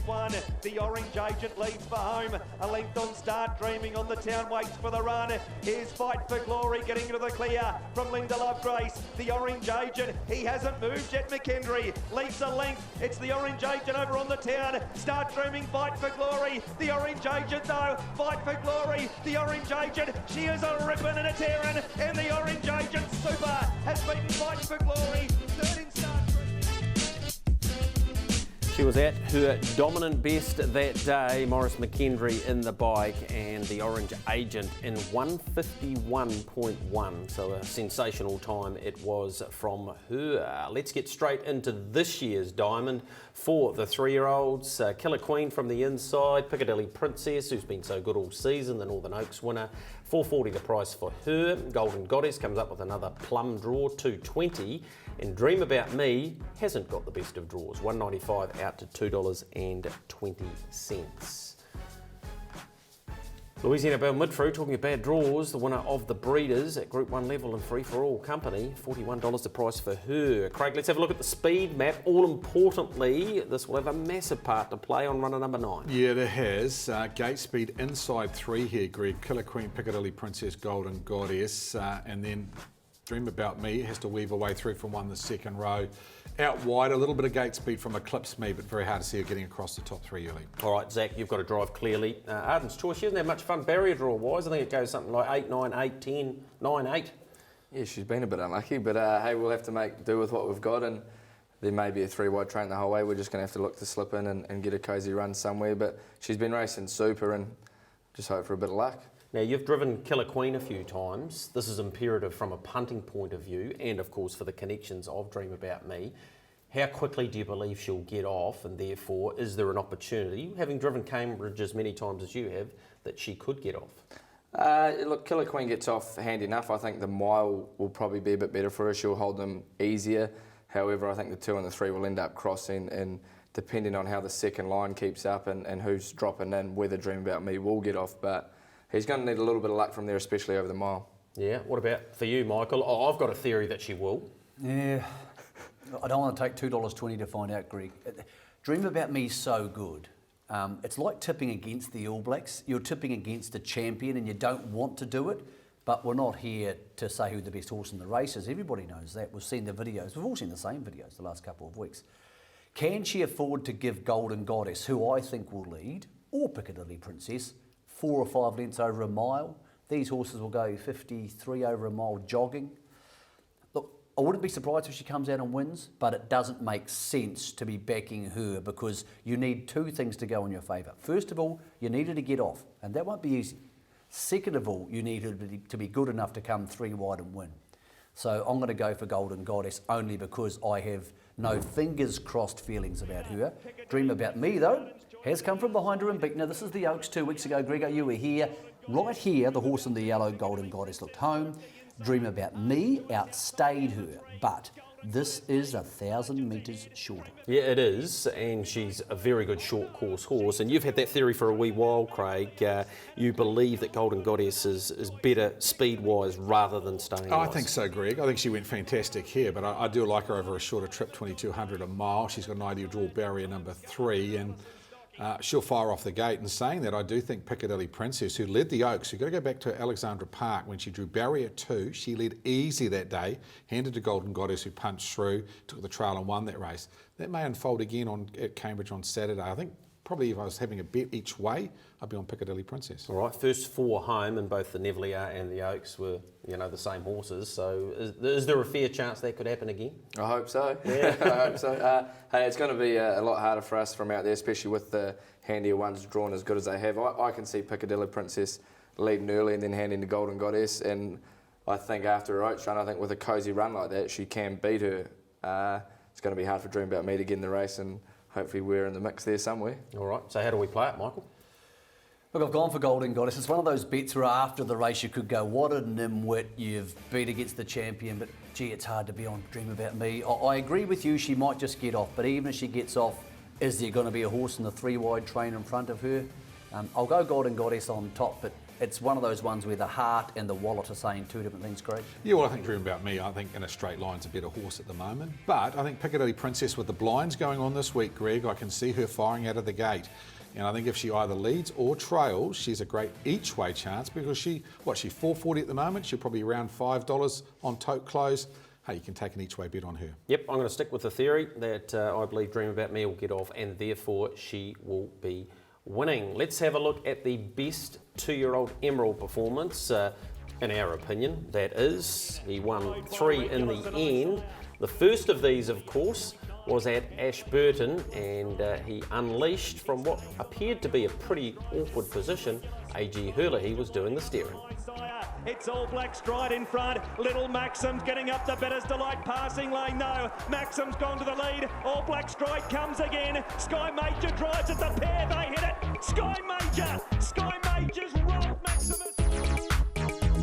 1. The Orange Agent leads for home. A length on Start Dreaming on the town, waits for the run. Here's Fight for Glory getting into the clear from Linda Lovegrace. The Orange Agent, he hasn't moved yet. McKendry leads a length. It's the Orange Agent over on the town. Start Dreaming, Fight for Glory. The Orange Agent though, Fight for Glory. The Orange Agent, she is a ripping and a tearing. And the Orange Agent Super has beaten Fight for Glory. Third in Start Dreaming. She was at her dominant best that day, Maurice McKendry in the bike and the Orange Agent in 151.1. So a sensational time it was from her. Let's get straight into this year's Diamond for the 3-year-olds. Killer Queen from the inside, Piccadilly Princess, who's been so good all season, the Northern Oaks winner. $4.40 the price for her. Golden Goddess comes up with another plum draw, $2.20. And Dream About Me hasn't got the best of draws, $1.95 out to $2.20. Louisiana Belle Midfru talking of bad draws, the winner of the Breeders at Group 1 level and free for all company, $41 the price for her. Craig, let's have a look at the speed map. All importantly, this will have a massive part to play on runner number 9. Yeah, it has. Gate speed inside 3 here, Greg. Killer Queen, Piccadilly Princess, Golden Goddess, and then Dream About Me has to weave her way through from the second row. Out wide, a little bit of gate speed from Eclipse Me, but very hard to see her getting across the top 3 early. All right, Zach, you've got to drive clearly. Arden's Choice, she hasn't had much fun barrier draw-wise. I think it goes something like 8, 9, 8, 10, 9, 8. Yeah, she's been a bit unlucky, but hey, we'll have to make do with what we've got, and there may be a 3-wide train the whole way. We're just going to have to look to slip in and get a cosy run somewhere, but she's been racing super and just hope for a bit of luck. Now, you've driven Killer Queen a few times. This is imperative from a punting point of view and, of course, for the connections of Dream About Me. How quickly do you believe she'll get off, and therefore, is there an opportunity, having driven Cambridge as many times as you have, that she could get off? Look, Killer Queen gets off handy enough. I think the mile will probably be a bit better for her. She'll hold them easier. However, I think the 2 and the 3 will end up crossing, and depending on how the second line keeps up and who's dropping in, whether Dream About Me will get off. But he's going to need a little bit of luck from there, especially over the mile. Yeah, what about for you, Michael? Oh, I've got a theory that she will. Yeah, I don't want to take $2.20 to find out, Greg. Dream About Me is so good. It's like tipping against the All Blacks. You're tipping against a champion and you don't want to do it, but we're not here to say who the best horse in the race is. Everybody knows that. We've seen the videos. We've all seen the same videos the last couple of weeks. Can she afford to give Golden Goddess, who I think will lead, or Piccadilly Princess, 4 or 5 lengths over a mile? These horses will go 53 over a mile jogging. Look, I wouldn't be surprised if she comes out and wins, but it doesn't make sense to be backing her because you need 2 things to go in your favour. First of all, you need her to get off, and that won't be easy. Second of all, you need her to be good enough to come 3 wide and win. So I'm going to go for Golden Goddess only because I have no fingers crossed feelings about her. Dream About Me, though, has come from behind her and beaten her. This is the Oaks 2 weeks ago. Gregor, you were here. Right here, the horse in the yellow, Golden Goddess, looked home. Dream About Me outstayed her, but this is 1,000 metres shorter. Yeah, it is, and she's a very good short course horse. And you've had that theory for a wee while, Craig. You believe that Golden Goddess is better speed-wise rather than staying. I think so, Greg. I think she went fantastic here, but I do like her over a shorter trip, 2,200 a mile. She's got an ideal draw barrier number 3, and she'll fire off the gate. And saying that, I do think Piccadilly Princess, who led the Oaks, you've got to go back to Alexandra Park when she drew barrier 2. She led easy that day, handed to Golden Goddess, who punched through, took the trail and won that race. That may unfold again at Cambridge on Saturday. I think probably if I was having a bet each way, I'd be on Piccadilly Princess. All right, first 4 home, and both the Nevelier and the Oaks were, the same horses. So is there a fair chance that could happen again? I hope so. Yeah, I hope so. Hey, it's going to be a lot harder for us from out there, especially with the handier ones drawn as good as they have. I can see Piccadilly Princess leading early and then handing to Golden Goddess, and I think after her Oaks run, I think with a cosy run like that, she can beat her. It's going to be hard for Dream About Me to get in the race, and hopefully we're in the mix there somewhere. All right, so how do we play it, Michael? Look, I've gone for Golden Goddess. It's one of those bets where after the race you could go, what a nimwit, you've beat against the champion, but gee, it's hard to be on Dream About Me. I agree with you, she might just get off, but even if she gets off, is there going to be a horse in the 3 wide train in front of her? I'll go Golden Goddess on top, but it's one of those ones where the heart and the wallet are saying two different things, Craig. Yeah, well, I think Dream About Me, I think In a Straight Line's a better horse at the moment. But I think Piccadilly Princess with the blinds going on this week, Greg, I can see her firing out of the gate. And I think if she either leads or trails, she's a great each way chance because she's $4.40 at the moment. She'll probably around $5 on tote close. Hey, you can take an each way bet on her. Yep, I'm going to stick with the theory that I believe Dream About Me will get off and therefore she will be winning. Let's have a look at the best 2-year-old Emerald performance, in our opinion, that is. He won 3 in the end. The first of these, of course, was at Ashburton, and he unleashed from what appeared to be a pretty awkward position. A.G. Herlihy was doing the steering. It's All Black Stride in front. Little Maxim's getting up the Better's Delight passing lane though. Maxim's gone to the lead. All Black Stride comes again. Sky Major drives at the pair. They hit it. Sky Major's rolled Maximus.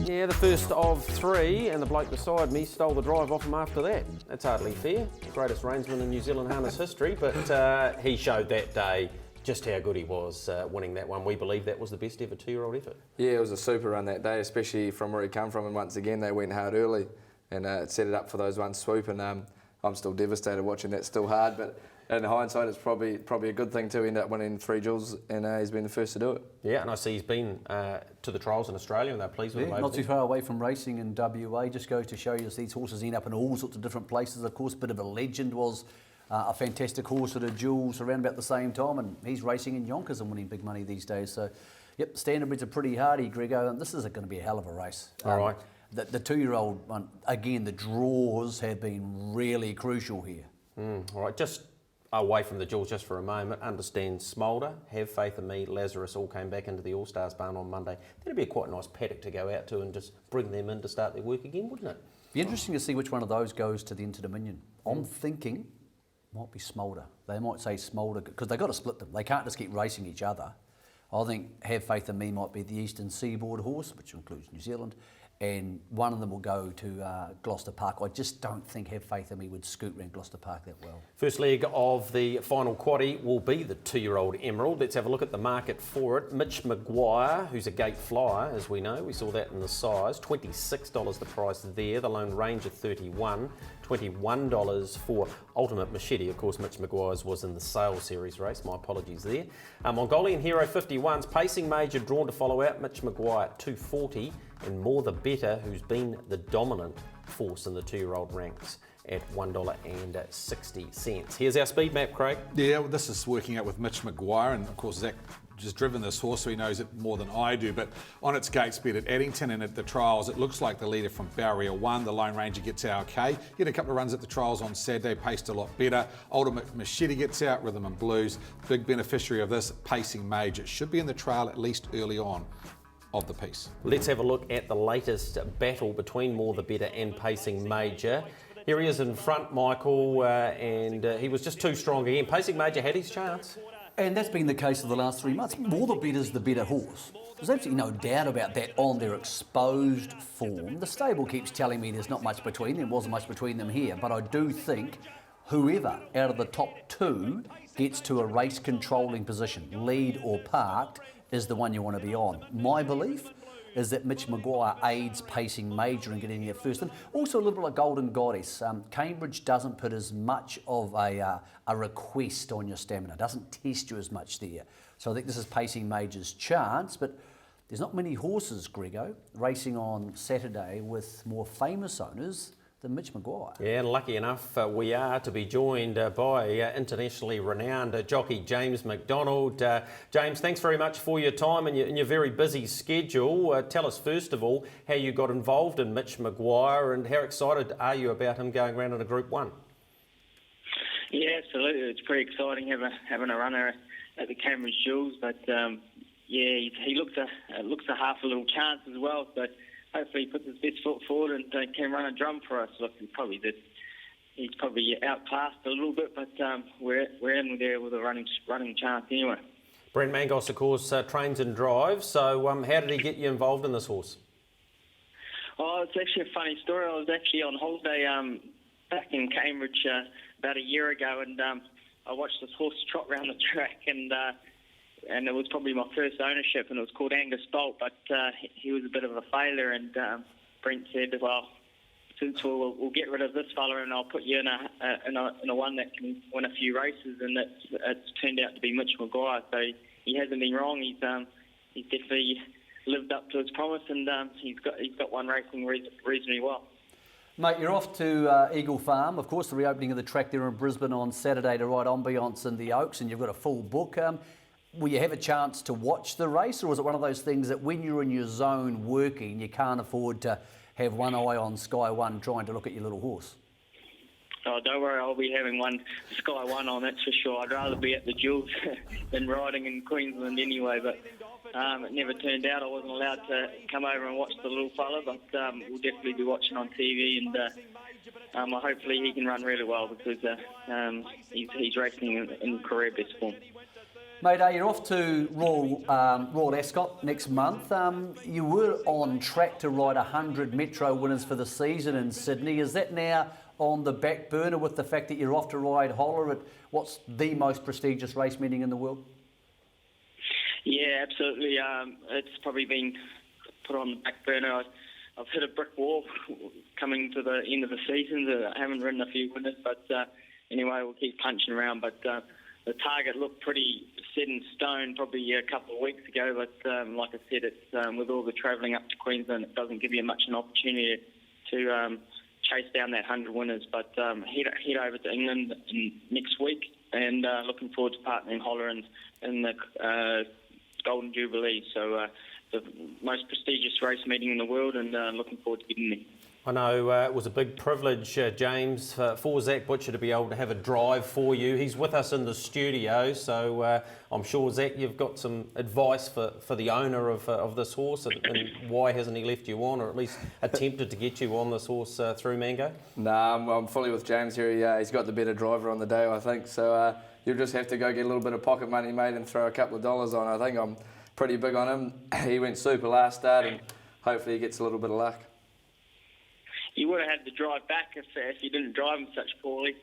Yeah, the first of 3, and the bloke beside me stole the drive off him after that. That's hardly fair. The greatest reinsman in New Zealand harness history, but he showed that day just how good he was winning that one. We believe that was the best ever 2-year-old effort. Yeah, it was a super run that day, especially from where he come from. And once again, they went hard early and set it up for those one swoop. And I'm still devastated watching that. Still hard, but in hindsight, it's probably a good thing to end up winning 3 jewels, and he's been the first to do it. Yeah, and I see he's been to the trials in Australia, and they're pleased with him. Not too far away from racing in WA. Just goes to show you these horses end up in all sorts of different places. Of course, Bit of a Legend was a fantastic horse at a Jewels around about the same time, and he's racing in Yonkers and winning big money these days. So, yep, Standardbreds are pretty hardy, Grego, and this is going to be a hell of a race. All right. The 2-year-old one, again, the draws have been really crucial here. All right, just away from the jewels just for a moment. Understand Smolder, Have Faith in Me, Lazarus all came back into the All-Stars barn on Monday. That'd be a quite nice paddock to go out to and just bring them in to start their work again, wouldn't it? Be interesting to see which one of those goes to the Inter-Dominion. I'm thinking might be Smolder. They might say Smolder because they've got to split them. They can't just keep racing each other. I think Have Faith in Me might be the Eastern Seaboard horse, which includes New Zealand, and one of them will go to Gloucester Park. I just don't think Have Faith in Me would scoot around Gloucester Park that well. First leg of the final quaddie will be the 2-year-old Emerald. Let's have a look at the market for it. Mitch Maguire, who's a gate flyer, as we know. We saw that in the size. $26 the price there. The Lone Ranger, $31. $21 for Ultimate Machete. Of course, Mitch Maguire's was in the Sale Series race. My apologies there. Mongolian Hero 51's Pacing Major drawn to follow out. Mitch Maguire $2.40, and More the Better, who's been the dominant force in the 2-year-old ranks, at $1.60. Here's our speed map, Craig. Yeah, well, this is working out with Mitch Maguire, and of course Zach just driven this horse, so he knows it more than I do. But on its gate speed at Addington and at the trials, it looks like the leader from Barrier 1, the Lone Ranger, gets out okay. He had a couple of runs at the trials on Saturday, paced a lot better. Ultimate Machete gets out, Rhythm and Blues. Big beneficiary of this, Pacing Major. Should be in the trail at least early on of the piece. Let's have a look at the latest battle between More the Better and Pacing Major. Here he is in front, Michael, and he was just too strong again. Pacing Major had his chance. And that's been the case for the last 3 months. More the Better's the better horse. There's absolutely no doubt about that on their exposed form. The stable keeps telling me there's not much between them. There wasn't much between them here. But I do think whoever out of the top 2 gets to a race controlling position, lead or parked, is the one you want to be on. My belief is that Mitch Maguire aids Pacing Major in getting there first. And also a little bit like Golden Goddess. Cambridge doesn't put as much of a request on your stamina, doesn't test you as much there. So I think this is Pacing Major's chance, but there's not many horses, Grego, racing on Saturday with more famous owners than Mitch Maguire. Yeah, and lucky enough we are to be joined by internationally renowned jockey James McDonald. James, thanks very much for your time and your very busy schedule. Tell us first of all how you got involved in Mitch Maguire and how excited are you about him going around in a Group 1? Yeah, absolutely. It's pretty exciting having a runner at the Cambridge Jewels, but yeah, he looks a half a little chance as well. But hopefully he puts his best foot forward and can run a drum for us. Look, he's probably outclassed a little bit, but we're in there with a running chance anyway. Brent Mangos, of course, trains and drives. So how did he get you involved in this horse? Oh, it's actually a funny story. I was actually on holiday back in Cambridge about a year ago, and I watched this horse trot around the track, and and it was probably my first ownership, and it was called Angus Bolt, but he was a bit of a failure, and Brent said, well, since we'll get rid of this fella and I'll put you in a one that can win a few races, and it's turned out to be Mitch Maguire. So he hasn't been wrong. He's definitely lived up to his promise, and he's got one racing reasonably well. Mate, you're off to Eagle Farm, of course, the reopening of the track there in Brisbane on Saturday to ride Ambiance in the Oaks, and you've got a full book. Will you have a chance to watch the race, or was it one of those things that when you're in your zone working, you can't afford to have one eye on Sky One trying to look at your little horse? Oh, don't worry, I'll be having one Sky One on, that's for sure. I'd rather be at the Jewels than riding in Queensland anyway, but it never turned out. I wasn't allowed to come over and watch the little fella, but we'll definitely be watching on TV, and hopefully he can run really well, because he's racing in career best form. Mate, you're off to Royal Ascot next month. You were on track to ride 100 Metro winners for the season in Sydney. Is that now on the back burner with the fact that you're off to ride Holler at what's the most prestigious race meeting in the world? Yeah, absolutely. It's probably been put on the back burner. I've hit a brick wall coming to the end of the season. I haven't ridden a few winners, but anyway, we'll keep punching around. But the target looked pretty set in stone probably a couple of weeks ago, but like I said, it's with all the travelling up to Queensland, it doesn't give you much an opportunity to chase down that 100 winners. But head over to England next week, and looking forward to partnering Holler in the Golden Jubilee. So the most prestigious race meeting in the world, and looking forward to getting there. I know it was a big privilege, James, for Zach Butcher to be able to have a drive for you. He's with us in the studio, so I'm sure, Zach, you've got some advice for the owner of this horse, and why hasn't he left you on, or at least attempted to get you on this horse through Mango? Nah, I'm fully with James here. He's got the better driver on the day, I think. So you'll just have to go get a little bit of pocket money, mate, and throw a couple of dollars on. I think I'm pretty big on him. He went super last start, and hopefully he gets a little bit of luck. You would have had to drive back if you didn't drive him such poorly.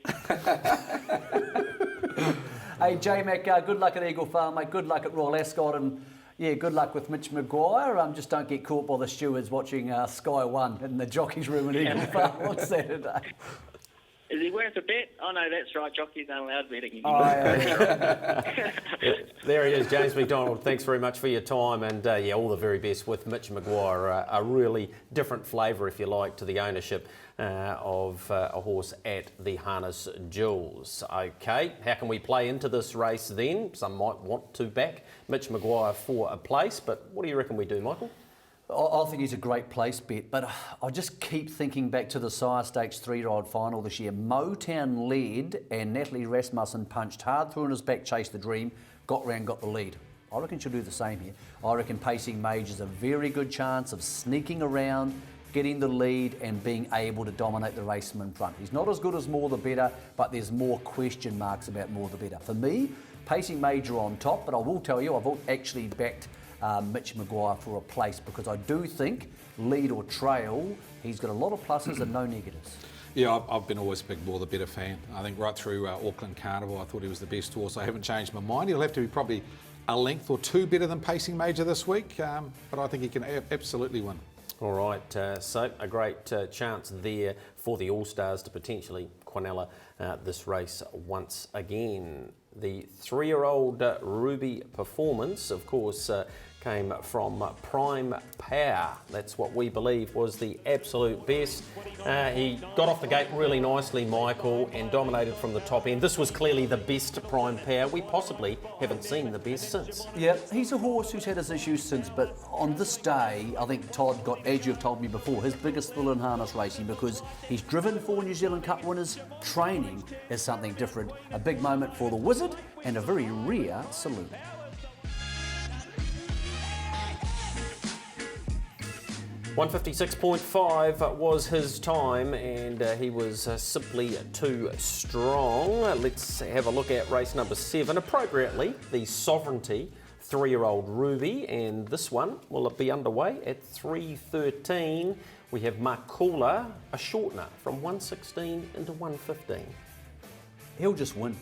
Hey, J-Mac, good luck at Eagle Farm, mate. Good luck at Royal Ascot, and yeah, good luck with Mitch Maguire. Just don't get caught by the stewards watching Sky One in the jockey's room at Eagle Farm on Saturday. Is he worth a bet? Oh, no, that's right. Jockeys aren't allowed betting. Oh, yeah. There he is, James McDonald. Thanks very much for your time, and all the very best with Mitch Maguire. A really different flavour, if you like, to the ownership of a horse at the Harness Jewels. Okay, how can we play into this race then? Some might want to back Mitch Maguire for a place, but what do you reckon we do, Michael? I think he's a great place bet, but I just keep thinking back to the Sire Stakes 3-year-old final this year. Motown led, and Natalie Rasmussen punched hard through on his back, chased the dream, got round, got the lead. I reckon she'll do the same here. I reckon Pacing Mage is a very good chance of sneaking around, getting the lead, and being able to dominate the race from in front. He's not as good as More the Better, but there's more question marks about More the Better. For me, Pacing Mage are on top, but I will tell you, I've actually backed Mitch Maguire for a place, because I do think, lead or trail, he's got a lot of pluses and no negatives. Yeah, I've been always a big More the Better fan. I think right through Auckland Carnival, I thought he was the best horse. I haven't changed my mind. He'll have to be probably a length or two better than Pacing Major this week, but I think he can absolutely win. All right, so a great chance there for the All-Stars to potentially Quinella this race once again. The 3-year-old Ruby Performance, of course, came from Prime Power. That's what we believe was the absolute best. He got off the gate really nicely, Michael, and dominated from the top end. This was clearly the best Prime Power. We possibly haven't seen the best since. Yeah, he's a horse who's had his issues since, but on this day, I think Todd got, as you've told me before, his biggest thrill in harness racing, because he's driven 4 New Zealand Cup winners. Training is something different. A big moment for the Wizard, and a very rare salute. .156.5 was his time, and he was simply too strong. Let's have a look at race number 7. Appropriately, the Sovereignty 3-year-old Ruby, and this one will be underway at 3:13. We have Markula, a shortener from 116 into 115. He'll just win.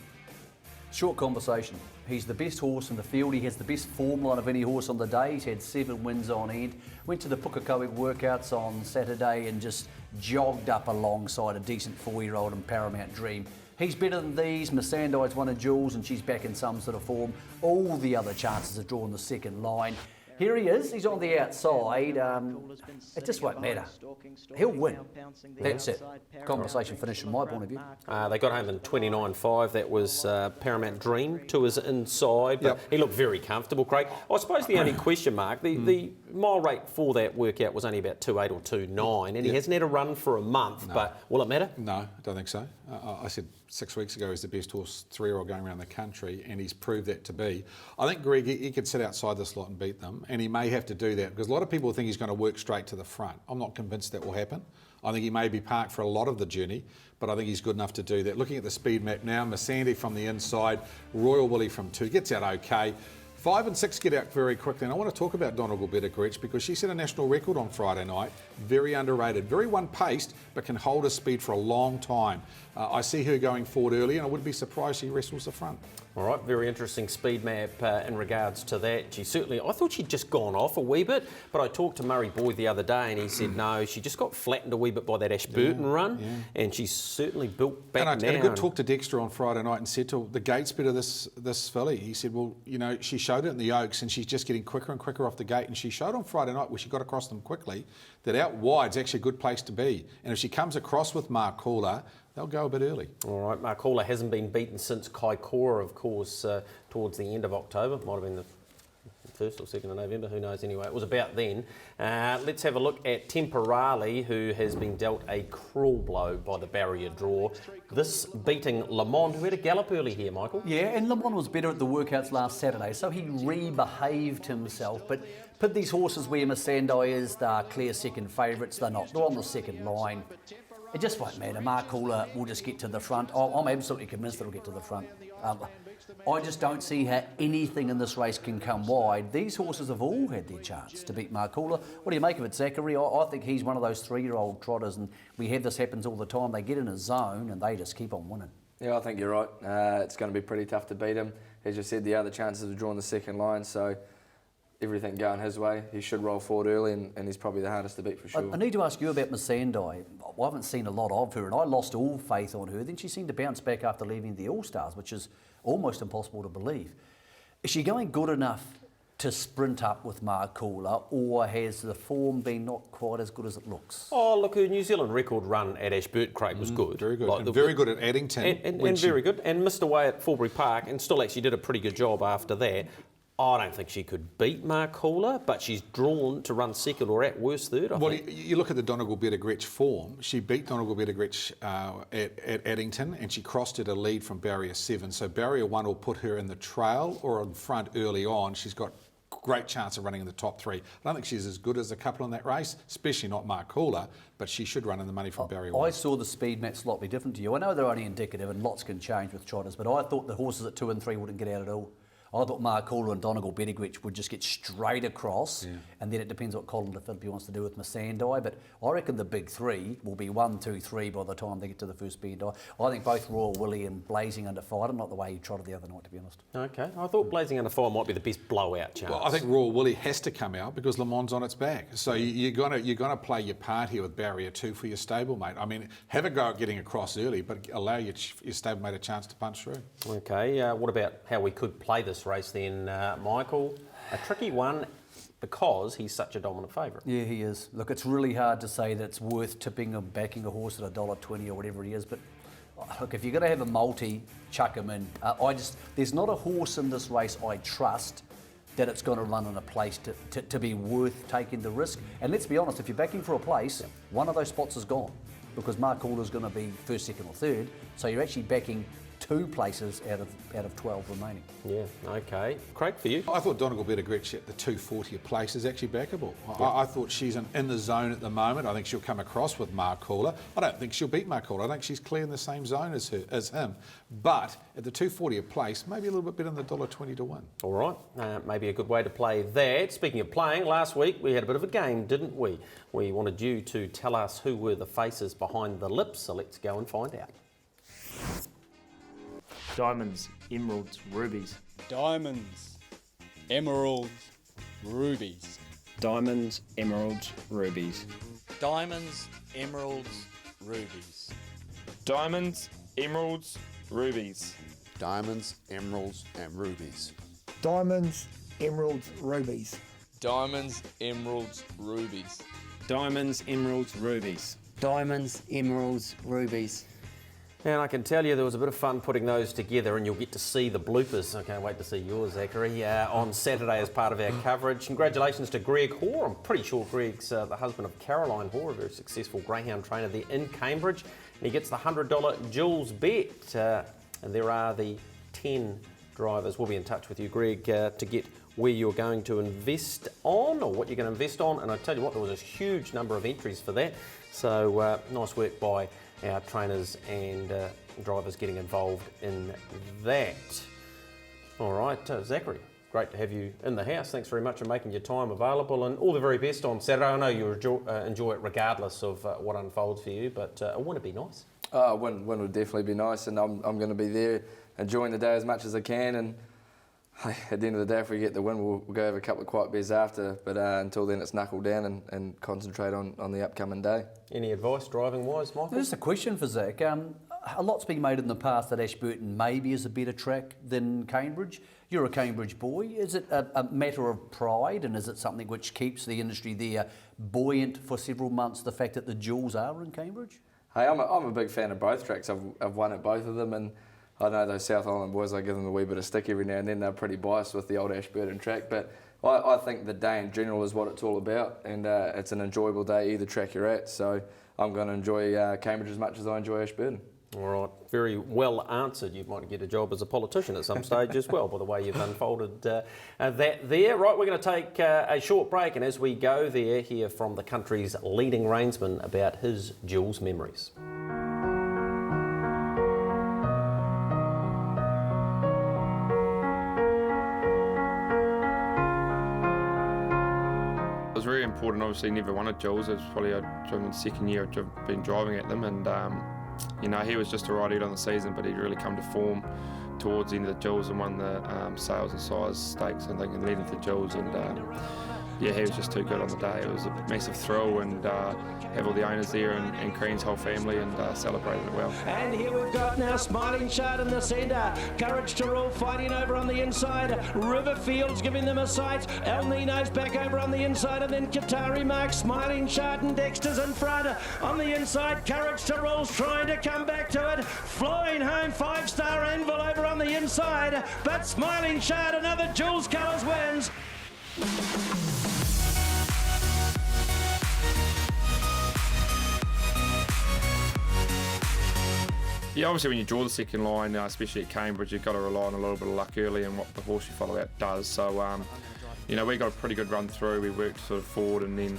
Short conversation. He's the best horse in the field. He has the best form line of any horse on the day. He's had 7 wins on end. Went to the Pukekohe workouts on Saturday and just jogged up alongside a decent 4-year-old in Paramount Dream. He's better than these. Masandai's won a Jules and she's back in some sort of form. All the other chances are drawn the second line. Here he is, he's on the outside. It just won't matter. He'll win. That's it. Conversation finished from my point of view. They got home in 29.5. That was Paramount Dream to his inside. But he looked very comfortable, Craig. I suppose the only question mark, the mile rate for that workout was only about 2.8 or 2.9, and he hasn't had a run for a month. No. But will it matter? No, I don't think so. I said 6 weeks ago he's the best horse 3-year-old going around the country, and he's proved that to be. I think Greg, he could sit outside this lot and beat them, and he may have to do that because a lot of people think he's going to work straight to the front. I'm not convinced that will happen. I think he may be parked for a lot of the journey, but I think he's good enough to do that. Looking at the speed map now, Masandi from the inside, Royal Willie from 2, gets out okay. 5 and 6 get out very quickly, and I want to talk about Donegal Better Gretsch because she set a national record on Friday night. Very underrated, very one-paced, but can hold her speed for a long time. I see her going forward early, and I wouldn't be surprised she wrestles the front. All right, very interesting speed map in regards to that. I thought she'd just gone off a wee bit, but I talked to Murray Boyd the other day and he said no, she just got flattened a wee bit by that Ashburton run, and she's certainly built back now. And I had a good talk to Dexter on Friday night and said to the gate's bit of this filly. He said, well, you know, she showed it in the Oaks and she's just getting quicker and quicker off the gate, and she showed on Friday night where she got across them quickly that out wide's actually a good place to be. And if she comes across with Mark Hauler, they'll go a bit early. All right, Mark Hauler hasn't been beaten since Kaikoura, of course, towards the end of October. Might have been the 1st or 2nd of November, who knows anyway. It was about then. Let's have a look at Temporale, who has been dealt a cruel blow by the barrier draw. This beating Le Monde, who had a gallop early here, Michael. Yeah, and Le Monde was better at the workouts last Saturday, so he re-behaved himself. But put these horses where Masandai is, they're clear second favourites. They're not. They're on the second line. It just won't matter. Mark Hauler will just get to the front. I'm absolutely convinced it'll get to the front. I just don't see how anything in this race can come wide. These horses have all had their chance to beat Mark Hauler. What do you make of it, Zachary? I think he's one of those 3-year-old trotters, and we have this happens all the time. They get in a zone and they just keep on winning. Yeah, I think you're right. It's going to be pretty tough to beat him. As you said, the other chances of drawing the second line, so everything going his way. He should roll forward early, and he's probably the hardest to beat for sure. I need to ask you about Masandai. I haven't seen a lot of her, and I lost all faith on her. Then she seemed to bounce back after leaving the All-Stars, which is almost impossible to believe. Is she going good enough to sprint up with Mark Hauler, or has the form been not quite as good as it looks? Oh, look, her New Zealand record run at Ashburton, Craig, was good. Very good. And very good at Addington. And very good. And missed away at Fulbury Park and still actually did a pretty good job after that. I don't think she could beat Mark Hauler, but she's drawn to run second or at worst third, I think. You look at the Donegal Better Gretsch form. She beat Donegal Better Gretsch at Addington, and she crossed at a lead from barrier 7. So barrier 1 will put her in the trail or in front early on. She's got great chance of running in the top 3. I don't think she's as good as a couple in that race, especially not Mark Hauler, but she should run in the money from barrier 1. I saw the speed map slightly different to you. I know they're only indicative and lots can change with trotters, but I thought the horses at 2 and 3 wouldn't get out at all. I thought Mark Hauler and Donegal Better Gretsch would just get straight across, and then it depends what Colin DeFilippi wants to do with Masandai. But I reckon the big 3 will be 1, 2, 3 by the time they get to the first speed. I think both Royal Willie and Blazing Under Fire, not the way he trotted the other night, to be honest. Okay, I thought Blazing Under Fire might be the best blowout chance. Well, I think Royal Willie has to come out because Le Monde's on its back. So you're gonna play your part here with barrier 2 for your stablemate. I mean, have a go at getting across early, but allow your stablemate a chance to punch through. Okay, what about how we could play this race then, Michael? A tricky one because he's such a dominant favourite. Yeah, he is. Look, it's really hard to say that it's worth tipping or backing a horse at $1.20 or whatever he is, but look, if you're going to have a multi, chuck him in. There's not a horse in this race I trust that it's going to run in a place to be worth taking the risk. And let's be honest, if you're backing for a place, one of those spots is gone because Mark Hauler's going to be first, second or third, so you're actually backing 2 places out of 12 remaining. Yeah, okay. Craig, for you? I thought Donegal Better Gretsch at the 240 a place is actually backable. I thought she's in the zone at the moment. I think she'll come across with Mark Hauler. I don't think she'll beat Mark Hauler. I think she's clear in the same zone as him. But at the 240 a place, maybe a little bit better than the $1.20 to 1. All right, maybe a good way to play that. Speaking of playing, last week we had a bit of a game, didn't we? We wanted you to tell us who were the faces behind the lips, so let's go and find out. Diamonds, emeralds, rubies. Diamonds, emeralds, rubies. Diamonds, emeralds, rubies. Diamonds, emeralds, rubies. Diamonds, emeralds, rubies. Diamonds, emeralds, and rubies. Diamonds, emeralds, rubies. Diamonds, emeralds, rubies. Diamonds, emeralds, rubies. Diamonds, emeralds, rubies. And I can tell you there was a bit of fun putting those together, and you'll get to see the bloopers. I can't wait to see yours, Zachary, on Saturday as part of our coverage. Congratulations to Greg Hoare. I'm pretty sure Greg's the husband of Caroline Hoare, a very successful greyhound trainer there in Cambridge. And he gets the $100 Jules bet. And there are the 10 drivers. We'll be in touch with you, Greg, to get where you're going to invest on or what you're going to invest on. And I tell you what, there was a huge number of entries for that. So nice work by our trainers and drivers getting involved in that. All right, Zachary, great to have you in the house. Thanks very much for making your time available, and all the very best on Saturday. I know you enjoy it regardless of what unfolds for you, but wouldn't it be nice? Win would definitely be nice, and I'm going to be there enjoying the day as much as I can. And hey, at the end of the day, if we get the win, we'll go have a couple of quiet beers after. But until then, it's knuckle down and concentrate on the upcoming day. Any advice driving-wise, Michael? Just a question for Zach. A lot's been made in the past that Ashburton maybe is a better track than Cambridge. You're a Cambridge boy. Is it a matter of pride, and is it something which keeps the industry there buoyant for several months, the fact that the jewels are in Cambridge? Hey, I'm a big fan of both tracks. I've won at both of them, and I know those South Island boys, I give them a wee bit of stick every now and then. They're pretty biased with the old Ashburton track, but I think the day in general is what it's all about, and it's an enjoyable day either track you're at. So I'm going to enjoy Cambridge as much as I enjoy Ashburton. All right, very well answered. You might get a job as a politician at some stage as well, by the way you've unfolded that there. Right, we're going to take a short break, and as we go there, hear from the country's leading reinsman about his Jules memories. It was very important. Obviously, never won at Jules. It was probably the second year I've been driving at them, and you know, he was just a right out on the season, but he'd really come to form towards the end of the Jules and won the sales and size stakes, I think, and led into the Jules. And yeah, he was just too good on the day. It was a massive thrill, and have all the owners there and Crean's whole family, and celebrated it well. And here we've got now Smiling Shard in the centre, Courage to Rule fighting over on the inside, Riverfields giving them a sight, El Nino's back over on the inside, and then Qatari Mark, Smiling Shard and Dexter's in front. On the inside, Courage to Rule's trying to come back to it, flying home, 5-star Anvil over on the inside, but Smiling Shard, another Jules Colours wins. Yeah, obviously when you draw the second line, especially at Cambridge, you've got to rely on a little bit of luck early and what the horse you follow out does. So, you know, we got a pretty good run through. We worked sort of forward, and then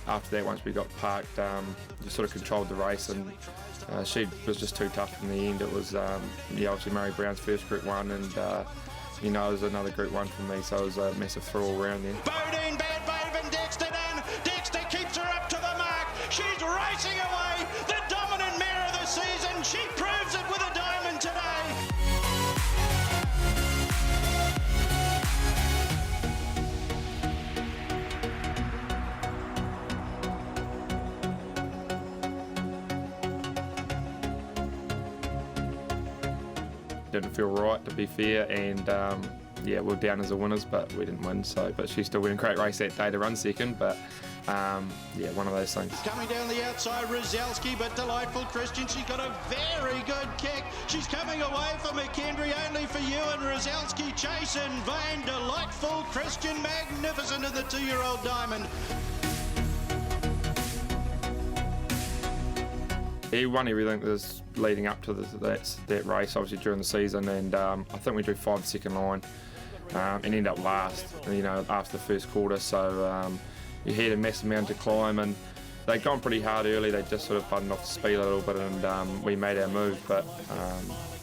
after that, once we got parked, you sort of controlled the race, and she was just too tough in the end. It was, yeah, obviously Murray Brown's first Group 1, and, you know, it was another Group 1 for me, so it was a massive thrill all around there. Bodine, Bad Babe and Dexter down. Dexter keeps her up to the mark. She's racing away. The dominant mare of the season. She proves it with a diamond today. Didn't feel right, to be fair, and yeah, we're down as the winners, but we didn't win. So, but she still won a great race that day to run second. But yeah, one of those things. Coming down the outside, Rozelski, but Delightful Christian. She's got a very good kick. She's coming away from McKendry, Only for You, and Rozelski chase in vain. Delightful Christian, magnificent in the 2-year-old diamond. He won everything that was leading up to that race, obviously during the season, and I think we drew 5 second line and ended up last, you know, after the first quarter. So you had a massive amount to climb, and they'd gone pretty hard early. They just sort of buttoned off the speed a little bit, and we made our move. But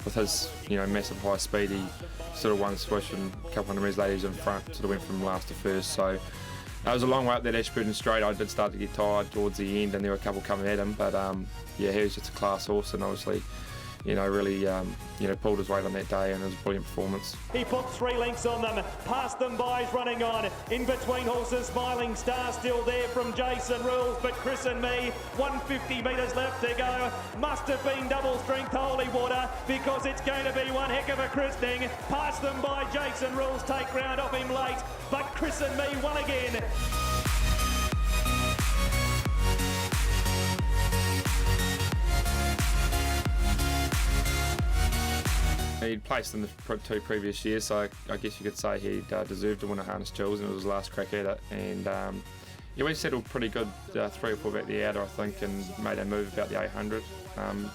with his, you know, massive high speed, he sort of won swish, and a couple of hundred metres later he was in front, sort of went from last to first. So it was a long way up that Ashburton straight. I did start to get tired towards the end, and there were a couple coming at him, but yeah, he was just a class horse, and obviously, really pulled his weight on that day, and it was a brilliant performance. He put 3 lengths on them, past them by his running on. In between horses, Smiling Star still there from Jason Rules, but Chris and Me, 150 metres left to go. Must have been double strength Holy Water, because it's going to be one heck of a christening. Past them by Jason Rules, take ground off him late, but Chris and Me won again. He'd placed in the 2 previous years, so I guess you could say he'd deserved to win a Harness Jewels, and it was his last crack at it. And we settled pretty good 3 or 4 back the outer, I think, and made a move about the 800,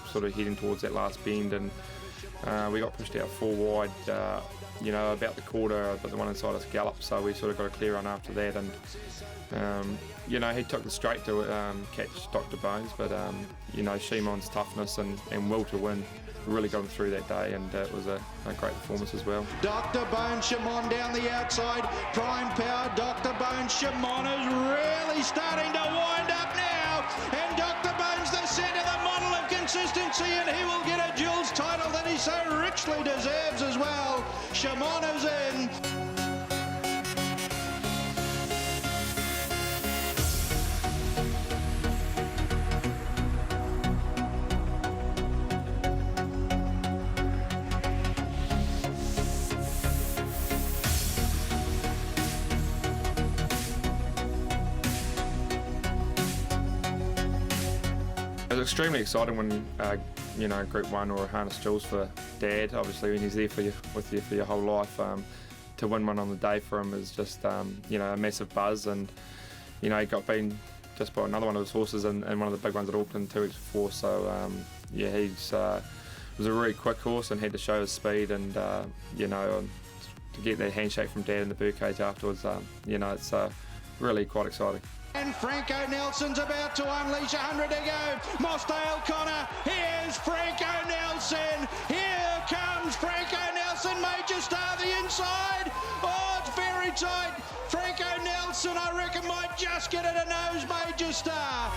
sort of heading towards that last bend, and we got pushed out 4 wide, about the quarter, but the one inside us galloped, so we sort of got a clear run after that. And he took the straight to catch Dr. Bones, but Shimon's toughness and will to win really got him through that day, and it was a great performance as well. Dr. Bones, Shimon down the outside, prime power, Dr. Bones, Shimon is really starting to wind up now, and Dr. Bones the centre, the model of consistency, and he will get a Jules title that he so richly deserves as well. Shimon is in. It was extremely exciting when Group 1 or a Harness Jewels for Dad. Obviously, when he's there with you for your whole life, to win one on the day for him is just a massive buzz. And he got beaten just by another one of his horses and one of the big ones at Auckland 2 weeks before. So he's was a really quick horse and had to show his speed, and to get that handshake from Dad in the birdcage afterwards, it's really quite exciting. And Franco Nelson's about to unleash 100 to go. Mossdale Connor, here's Franco Nelson. Here comes Franco Nelson, Major Star the inside. Oh, it's very tight. Franco Nelson, I reckon, might just get it a nose, Major Star.